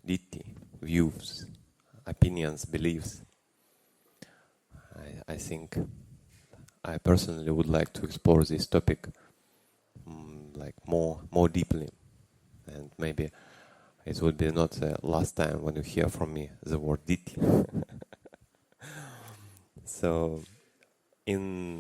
diṭṭhi, views, opinions, beliefs. I think I personally would like to explore this topic like more deeply, and maybe it would be not the last time when you hear from me the word diṭṭhi. So in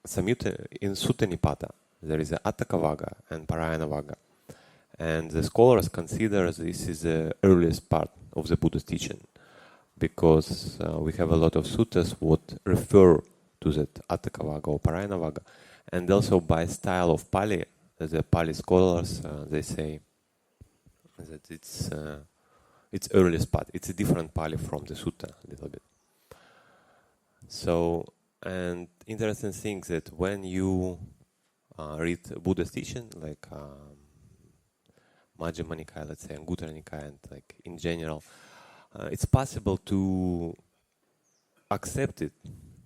Sutta Nipāta there is a Atthakavagga and Parayanavagga, and the scholars consider this is the earliest part of the Buddha's teaching, because we have a lot of suttas what refer to that Atthakavagga or Parayanavagga, and also by style of Pali, the Pali scholars they say that it's earliest part. It's a different Pali from the sutta a little bit. So, and interesting thing that when you read Buddha's teaching, like Majjhima Nikaya, let's say, and Anguttara Nikaya, and like in general, it's possible to accept it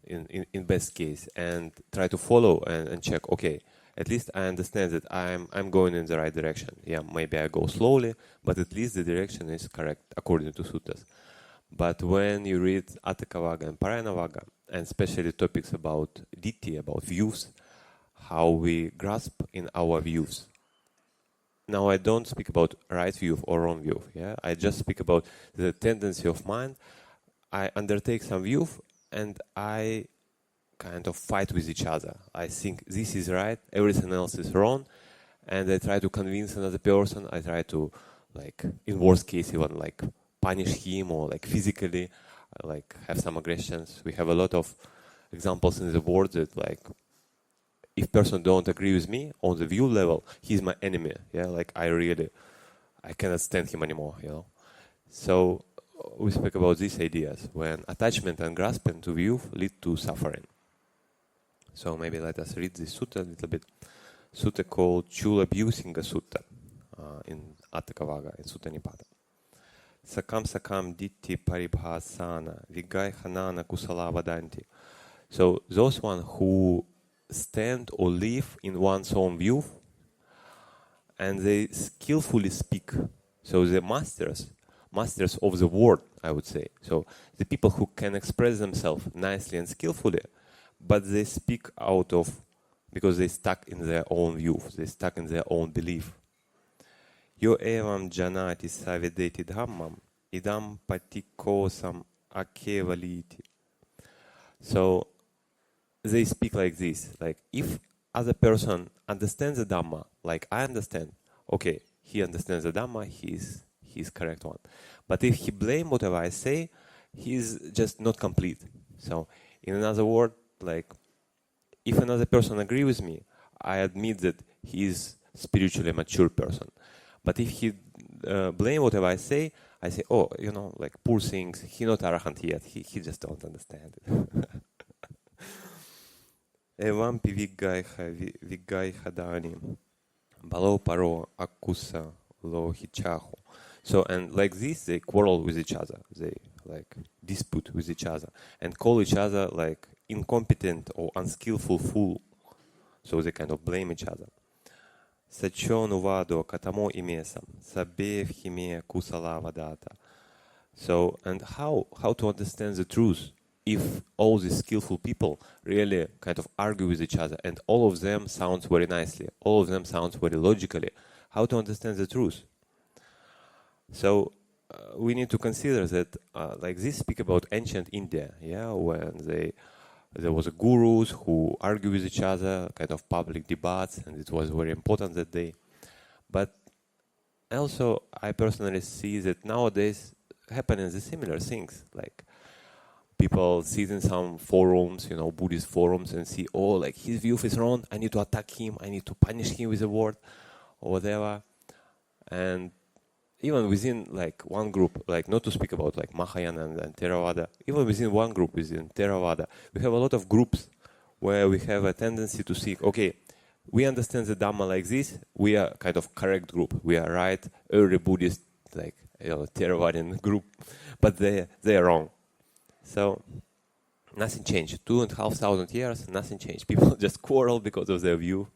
in best case and try to follow and check. Okay, at least I understand that I'm going in the right direction. Yeah, maybe I go slowly, but at least the direction is correct according to suttas. But when you read Atthakavagga and Parayanavagga, and especially topics about ditthi, about views, how we grasp in our views. Now I don't speak about right view or wrong view. Yeah, I just speak about the tendency of mind. I undertake some view and I kind of fight with each other. I think this is right, everything else is wrong, and I try to convince another person. I try to, like, in worst case, even like punish him or like physically, like have some aggressions. We have a lot of examples in the world that, like, if person don't agree with me on the view level, he's my enemy. Yeah, like I cannot stand him anymore. You know, so we speak about these ideas when attachment and grasping to view lead to suffering. So maybe let us read this sutta a little bit. Sutta called Chula Bhusinga Sutta in Atthakavagga in Sutta Nipāta. Sakam ditthi paribhasana vigai hanana kusala vadanti. So those one who stand or live in one's own view and they skillfully speak. So the masters of the word, I would say. So the people who can express themselves nicely and skillfully, but they speak out of, because they stuck in their own view, they stuck in their own belief. Yo evam janati savedeti dhammam idam patikosam akevaliti. So they speak like this, like if other person understands the Dhamma, like I understand, okay, he understands the Dhamma, he's correct one. But if he blame whatever I say, he's just not complete. So in another word, like if another person agree with me, I admit that he is spiritually mature person. But if he blame whatever I say, oh, you know, like poor things, he not arahant yet, he just don't understand it. Evam vigaiha dani balo paro akusa lo hichahu. So, and like this, they quarrel with each other. They like dispute with each other and call each other like incompetent or unskillful fool. So they kind of blame each other. Sachonu vado katamo imesam sabev hime kusala vadata. So, and how to understand the truth if all these skillful people really kind of argue with each other and all of them sounds very nicely, all of them sounds very logically. How to understand the truth? So we need to consider that like this speak about ancient India, yeah, when there was gurus who argue with each other, kind of public debates, and it was very important that day. But also I personally see that nowadays happening the similar things, like people sit in some forums, you know, Buddhist forums, and see, oh, like his view is wrong, I need to attack him, I need to punish him with a word, or whatever. And even within like one group, like not to speak about like Mahayana and Theravada, even within one group, within Theravada, we have a lot of groups where we have a tendency to think, okay, we understand the Dhamma like this, we are kind of correct group, we are right, early Buddhist, like, you know, Theravadian group, but they are wrong. So nothing changed. 2,500 years, nothing changed. People just quarrel because of their view.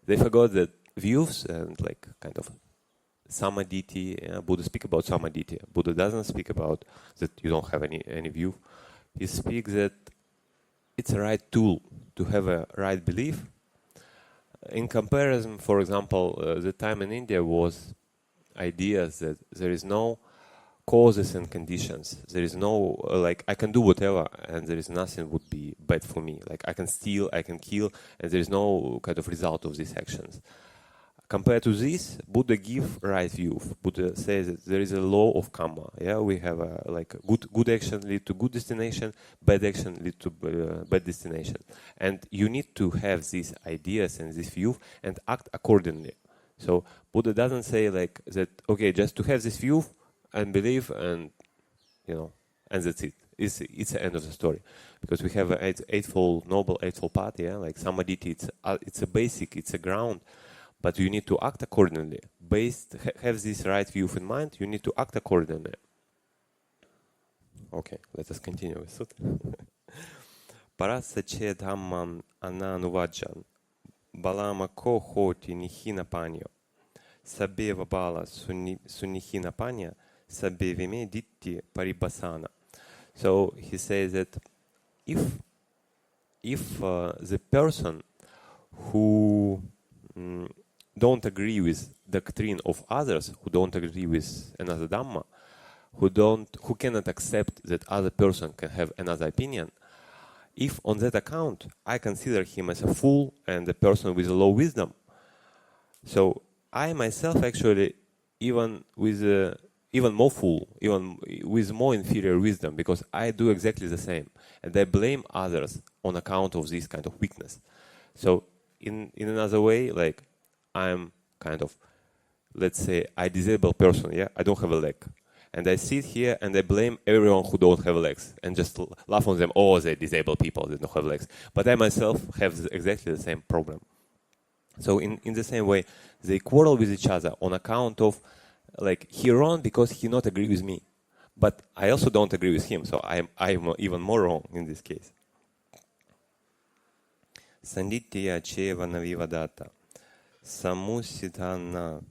They forgot that views and like kind of samadhi. Buddha speak about samadhi. Buddha doesn't speak about that you don't have any view. He speaks that it's a right tool to have a right belief. In comparison, for example, the time in India was ideas that there is no causes and conditions. There is no, like, I can do whatever and there is nothing would be bad for me. Like, I can steal, I can kill, and there is no kind of result of these actions. Compared to this, Buddha give right view. Buddha says that there is a law of karma. Yeah, we have like good action lead to good destination, bad action lead to bad destination, and you need to have these ideas and this view and act accordingly. So Buddha doesn't say like that. Okay, just to have this view and believe, and and that's it. It's the end of the story, because we have an noble eightfold path. Yeah, like samadhi. It's a basic. It's a ground. But you need to act accordingly. Have this right view in mind, you need to act accordingly. Okay, let us continue with Sutta. Parasache dhammam ananuvajjan balama ko hoti nihina panyo sabeva bala sunihina panya sabevime ditthi paribasana. So he says that if the person who don't agree with doctrine of others, who don't agree with another Dhamma, who cannot accept that other person can have another opinion, if on that account I consider him as a fool and a person with a low wisdom, so I myself actually even more fool, even with more inferior wisdom, because I do exactly the same, and I blame others on account of this kind of weakness. So in another way, like, I'm kind of, let's say, I disabled person, yeah? I don't have a leg. And I sit here and I blame everyone who don't have legs and just laugh on them. Oh, they're disabled people, they don't have legs. But I myself have exactly the same problem. So in the same way, they quarrel with each other on account of, like, he wrong because he not agree with me. But I also don't agree with him, so I'm even more wrong in this case. Sanditya cheva navivadata. Samusidhana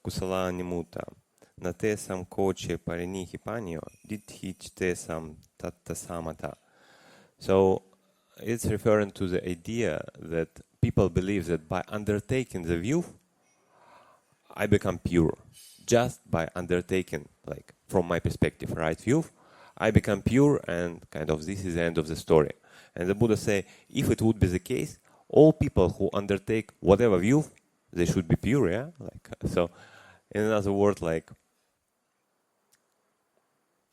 kusala nimuta nate sam koche parinihi panyo diṭṭhi chite sam tatta samata. So it's referring to the idea that people believe that by undertaking the view, I become pure. Just by undertaking, like, from my perspective, right view, I become pure, and kind of this is the end of the story. And the Buddha say, if it would be the case, all people who undertake whatever view, they should be pure, yeah? Like, so, in other words, like,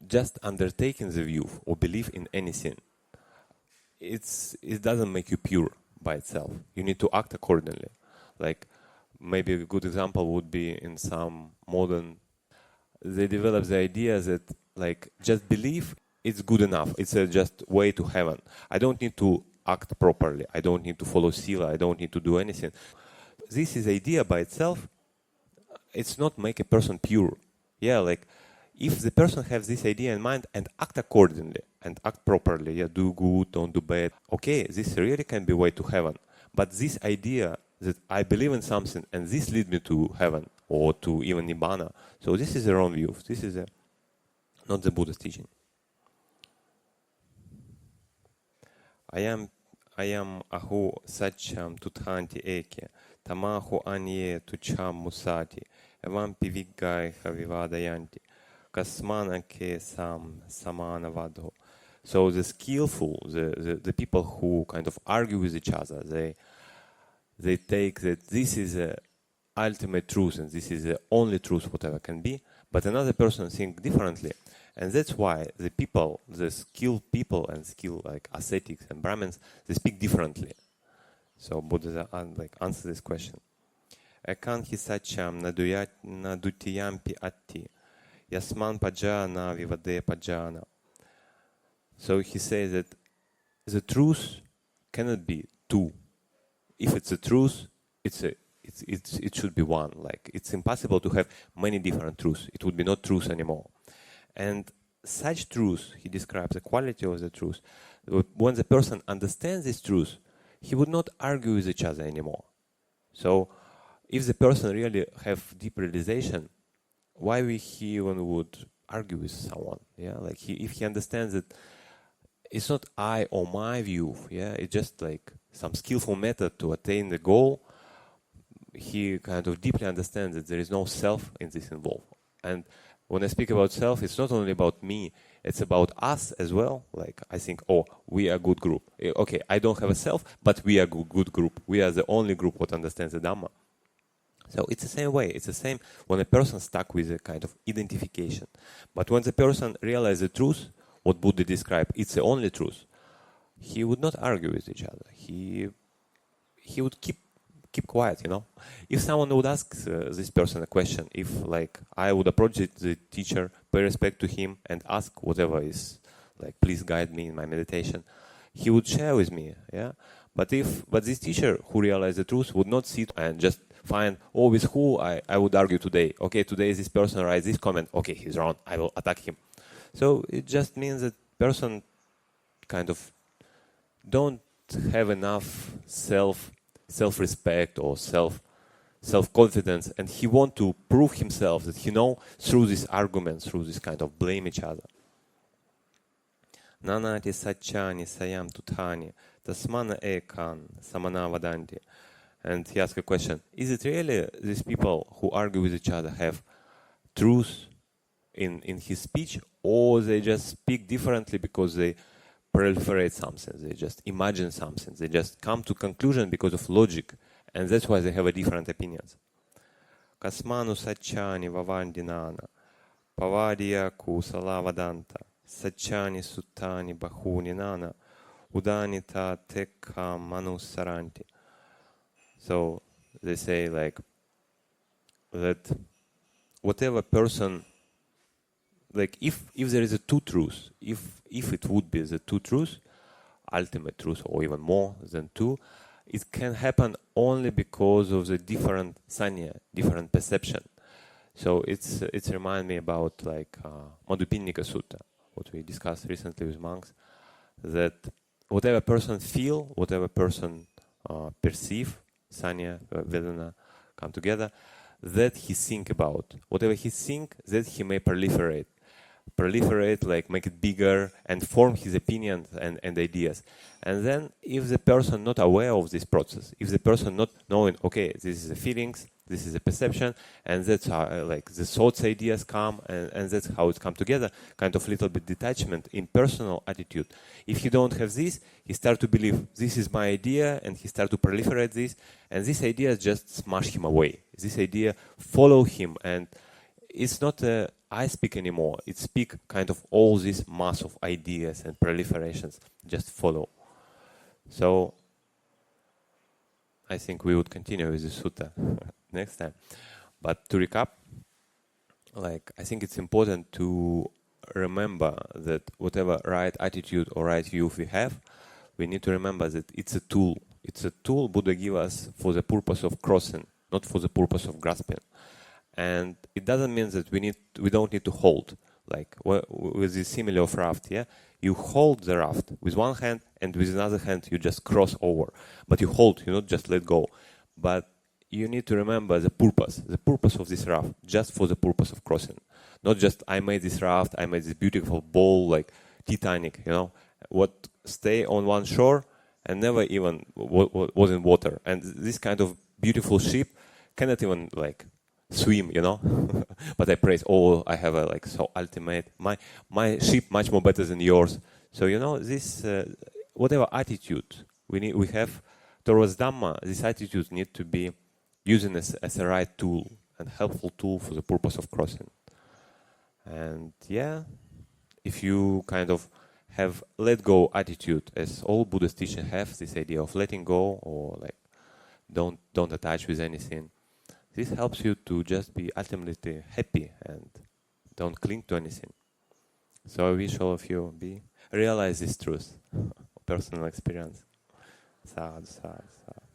just undertaking the view or belief in anything, it doesn't make you pure by itself. You need to act accordingly. Like, maybe a good example would be in some modern, they develop the idea that, like, just belief, it's good enough. It's a just way to heaven. I don't need to act properly. I don't need to follow sila. I don't need to do anything. This is idea by itself. It's not make a person pure. Yeah, like, if the person has this idea in mind and act accordingly and act properly, yeah, do good, don't do bad. Okay, this really can be way to heaven. But this idea that I believe in something and this leads me to heaven or to even Nibbana. So this is the wrong view. This is not the Buddha's teaching. Ayam ahu sacham tuthanti eke tamahu anye tucham musati evam pivigai havivadayanti kasmanake sam samana vadho. So the skillful, the people who kind of argue with each other, they take that this is the ultimate truth and this is the only truth whatever can be, but another person think differently. And that's why the people, the skilled people and skilled, like, ascetics and Brahmins, they speak differently. So Buddha answer this question. Ekanhi sacham nadutiyampi atti yasman pajana vivade pajana. So he says that the truth cannot be two. If it's a truth, it should be one. Like, it's impossible to have many different truths. It would be not truth anymore. And such truth, he describes the quality of the truth. When the person understands this truth, he would not argue with each other anymore. So, if the person really have deep realization, why he even would argue with someone? Yeah, like if he understands that it's not I or my view, yeah, it's just like some skillful method to attain the goal. He kind of deeply understands that there is no self in this involved. And when I speak about self, it's not only about me, it's about us as well. Like I think, oh, we are a good group. Okay, I don't have a self, but we are a good group. We are the only group that understands the Dhamma. So it's the same way. It's the same when a person stuck with a kind of identification. But when the person realizes the truth, what Buddha described, it's the only truth, he would not argue with each other. He would keep quiet, you know. If someone would ask this person a question, if like I would approach the teacher, pay respect to him, and ask whatever is like, please guide me in my meditation, he would share with me, yeah. But this teacher who realized the truth would not sit and just find, oh, with who I would argue today. Okay, today this person writes this comment. Okay, he's wrong. I will attack him. So it just means that person kind of don't have enough self-respect or self-confidence, and he want to prove himself that he know through these arguments, through this kind of blame each other. Nanati satchani sayam tutani tasmana ekan samana vadanti. And he asked a question, is it really these people who argue with each other have truth in his speech, or they just speak differently because they proliferate something, they just imagine something, they just come to conclusion because of logic, and that's why they have a different opinions. Kasmanu satchani vavandinana pavadiya kusala vadanta satchani suttani bahuni nana udanita tekka manusaranti. So they say like that whatever person, like if there is a two truths, if it would be the two truths, ultimate truth or even more than two, it can happen only because of the different sanya, different perception. So it's remind me about like Madhupinnika Sutta, what we discussed recently with monks, that whatever person feel, whatever person perceive, sanya, vedana come together, that he think about. Whatever he think, that he may proliferate, like make it bigger and form his opinions and ideas. And then if the person not aware of this process, if the person not knowing, okay, this is the feelings, this is the perception, and that's how like the thoughts, ideas come, and that's how it come together, kind of little bit detachment in personal attitude. If he don't have this, he start to believe this is my idea, and he start to proliferate this, and this idea just smash him away. This idea follow him, and it's not I speak anymore. It speak kind of all this mass of ideas and proliferations just follow. So I think we would continue with the sutta next time. But to recap, like I think it's important to remember that whatever right attitude or right view we have, we need to remember that it's a tool. It's a tool Buddha gave us for the purpose of crossing, not for the purpose of grasping. And it doesn't mean that we don't need to hold, like with the simile of raft, yeah? You hold the raft with one hand, and with another hand you just cross over. But you hold, you not just let go. But you need to remember the purpose of this raft, just for the purpose of crossing. Not just, I made this raft, I made this beautiful bowl, like Titanic, you know, what stay on one shore and never even was in water. And this kind of beautiful ship cannot even like swim, you know. But I praise, oh, I have a like so ultimate, my ship much more better than yours. So you know, this whatever attitude we have towards Dhamma, this attitude need to be using as a right tool and helpful tool for the purpose of crossing. And yeah, if you kind of have let go attitude, as all Buddhist teachers have, this idea of letting go or like don't attach with anything. This helps you to just be ultimately happy and don't cling to anything. So I wish all of you realize this truth, personal experience. Sadhu, sadhu, sadhu.